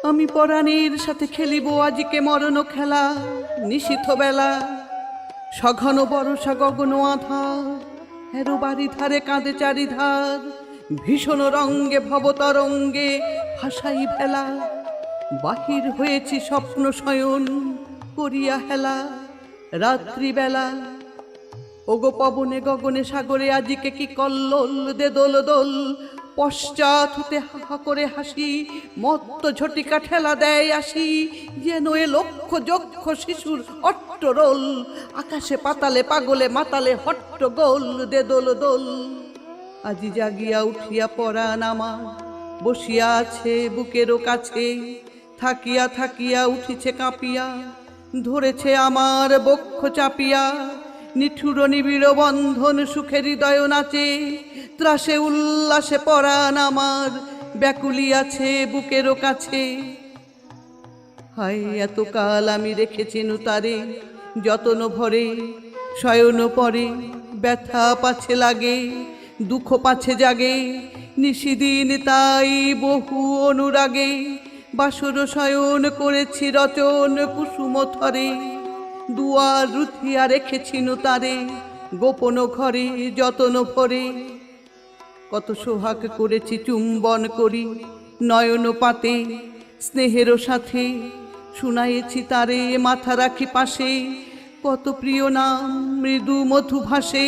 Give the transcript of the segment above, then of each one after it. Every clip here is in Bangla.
আমি পরাণের সাথে খেলিব আজিকে মরণ খেলা। নিশীথ বেলা সঘন বরষা গগন আধার, হেরো বাড়ি ধারে কাঁদে চারিধার। ভীষণ রঙ্গে ভবতরঙ্গে ভাসাই ভেলা। বাহির হয়েছি স্বপ্ন শয়ন করিয়া হেলা। রাত্রিবেলা ওগো পবনে গগনে সাগরে আজিকে কি কল্লোল দে দোল দোল। পশ্চাৎ হতে হাহা করে হাসি, মত্ত ঝটিকা ঠেলা দেয় আসি। যেন এ লক্ষ যক্ষ শিশুর অট্টরোল, আকাশে পাতালে পাগলে মাতালে হট্টগোল দে দোল দোল। আজি জাগিয়া উঠিয়া পরাণ আমার বসিয়া আছে বুকেরও কাছে। থাকিয়া থাকিয়া উঠিছে কাঁপিয়া, ধরেছে আমার বক্ষ চাপিয়া। নিঠুর নিবিড় বন্ধন সুখে হৃদয় নাচে, ত্রাসে উল্লাসে পরাণ আমার ব্যাকুলি আছে বুকেরও কাছে। হায় এতকাল আমি রেখেছি তারে যতন ভরে, শয়ন পরে ব্যথা পাছে লাগে, দুঃখ পাছে জাগে। নিশিদিন তাই বহু অনুরাগে, বাসর শয়ন করেছি রচন কুসুম থরে। দুয়ার রুথিয়া রেখেছি তারে গোপন ঘরে যতন ভরে। কত সোহাগ করেছি চুম্বন করি নয়ন পাতে, স্নেহের সাথে শুনাইছি তারে মাথা রাখি পাশে। কত প্রিয় নাম মৃদু মধু ভাসে,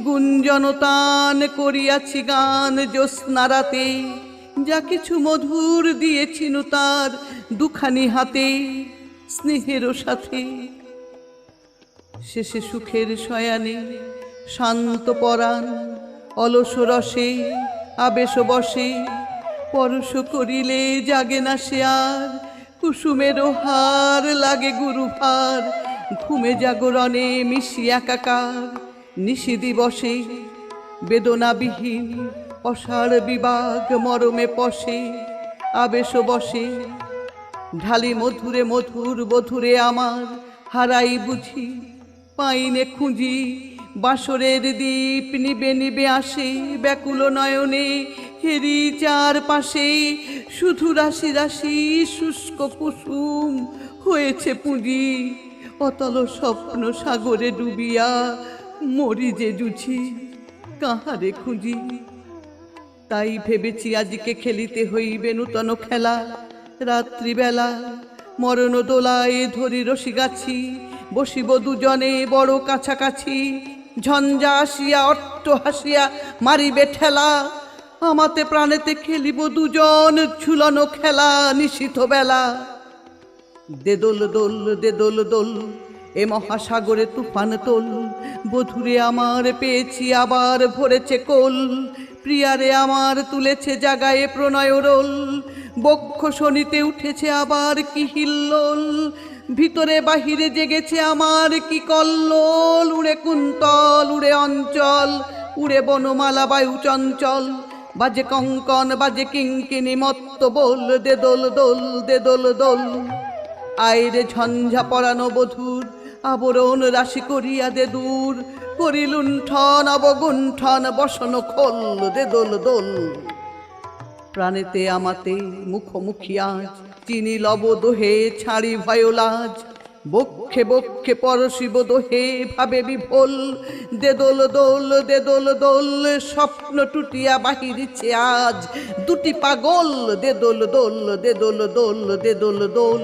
গুঞ্জনতান করিয়াছি গান জ্যোৎস্না রাতে। যা কিছু মধুর দিয়েছি তার দুখানি হাতে, স্নেহের সাথে। শেষে সুখের শয়ানে শান্ত পরাণ অলস রসে আবেশ বসে। পরশ করিলে জাগে না সে আর, কুসুমের হার লাগে গুরু ভার। ঘুমে জাগরণে মিশি একাকার, নিশি দিবসে বেদনাবিহীন অসার বিবাগ মরমে পশে। আবেশ বসে ঢালি মধুরে মধুর বধুরে আমার, হারাই বুঝি পাইনে খুঁজি। বাসরের দ্বীপ নিবে নিবে আসে ব্যাকুল নয়নে, হেরি চার পাশে। শুধু রাশি রাশি শুষ্ক কুসুম হয়েছে পুঁজি, অতল স্বপ্ন সাগরে ডুবিয়া মরি যে জুঝি কাহারে খুঁজি। তাই ভেবেছি আজকে খেলিতে হইবে নূতন খেলা। রাত্রিবেলা মরণ দোলায় ধরি রশি গাছি, বসিব দুজনে বড় কাছাকাছি। ঝঞ্ঝা আসিয়া অট্ট হাসিয়া মারিবে ঠেলা, আমাতে প্রাণেতে খেলিব দুজন ঝুলনো খেলা। নিশীথ বেলা দে দোল দোল দে দোল দোল, এ মহাসাগরে তুফান তোল। বধুরে আমার পেয়েছি আবার ভরেছে কোল, প্রিয়ারে আমার তুলেছে জাগায়ে প্রণয় রোল। বক্ষ শনিতে উঠেছে আবার কি হিল্লোল, ভিতরে বাহিরে জেগেছে আমার কি কল্লোল। উড়ে কুন্তল উড়ে অঞ্চল, উড়ে বনমালা বায়ু চঞ্চল। বাজে কঙ্কন বাজে কিঙ্কিনি মত্ত বল দে দোল দোল দে দোল দোল। আইরে ঝঞ্ঝা পরানো বধূর আবরণ রাশি করিয়া দে দূর। করি লুণ্ঠন অবগুণ্ঠন বসন খোল দে দোল দোল। প্রাণেতে আমাতে মুখোমুখি আজ, চিনি লব দোহে ছাড়ি ভয় লাজ। বক্ষে বক্ষে পরশিব দোহে ভাবে বিভোল, দে দোল দোল দে দোল দোল। স্বপ্ন টুটিয়া বাহিরিছে আজ দুটি পাগল, দে দোল দোল দে দোল দোল দে দোল দোল।